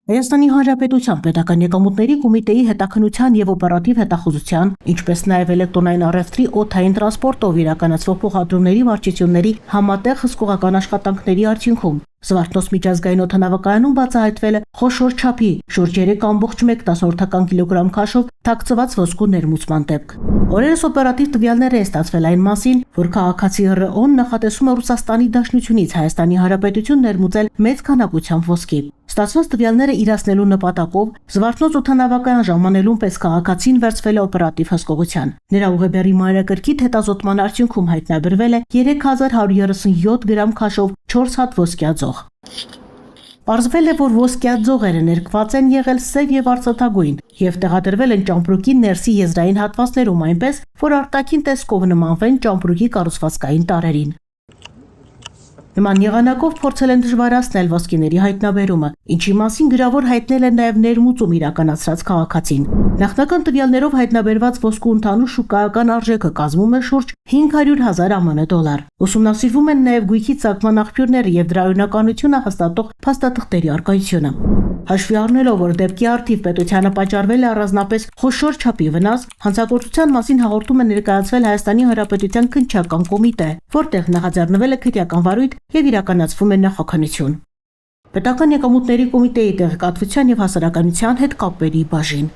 Հայաստանի Հանրապետության պետական եկամուտների կոմիտեի հետաքննության եւ օպերատիվ հետախուզության, ինչպես նաեւ էլեկտրոնային առևտրի օդային տրանսպորտով իրականացվող փոխադրումների վարչությունների համատեղ հսկողական աշխատանքների արդյունքում Զվարթնոց միջազգային օդանավակայանում բացահայտվել է խոշոր չափի շուրջ 3.1 կիլոգրամ քաշով թաքցված ոսկու ներմուծման դեպք։ Օրերս օպերատիվ տվյալներ են ստացվել այն մասին, որ քաղաքացի ՌՕ-ն նախատեսում է Ռուսաստանի Դաշնությունից Հայաստանի Հանրապետություն ներմուծել մեծ քանակությամբ ոսկի։ Ստացված տվյալները իրացնելու նպատակով Զվարթնոց օդանավակայան ժամանելուն պես քաղաքացին վերցվել է օպերատիվ հսկողության։ Նրա ուղեբեռի մանրակրկիտ հետազոտման արդյունքում հայտնաբերվել է 3137 գրամ քաշով 4 հատ ոսկյաձող։ Պարզվել է, որ ոսկյաձողերը ներկված են եղել սև եւ արծաթագույն եւ տեղադրվել են ճամպրուկի ներսի եզրային հատվածներում այնպես, որ արտաքին տեսքով նմանվեն ճամպրուկի կառուցվածքային տարրերին։ Նման եղանակով փորձել են դժվարացնել ոսկիների հայտնաբերումը, ինչի մասին գրավոր հայտնել է նաև ներմուծում իրականացրած քաղաքացին։ Նախնական տվյալներով հայտնաբերված ոսկու ընդհանուր շուկայական արժեքը կազմում է շուրջ 500,000 ԱՄՆ դոլար։ Ուսումնասիրվում են նաև գույքի ծագման աղբյուրները եւ դրա օրինականությունը հաստատող փաստաթղթերի առկայությունը։ Հաշվի առնելով, որ դեպքի առթիվ պետությանը պատճառվել է առանձնապես խոշոր չափի վնաս, հանցագործության մասին հաղորդում է ներկայացվել Հայաստանի Հանրապետության քննչական կոմիտե, որտեղ նախաձեռնվել է քրեական վարույթ եւ իրականացվում է նախաքննություն։ Պետական եկամուտների կոմիտեի տեղեկատվության եւ հասարակայնության հետ կապերի բաժին։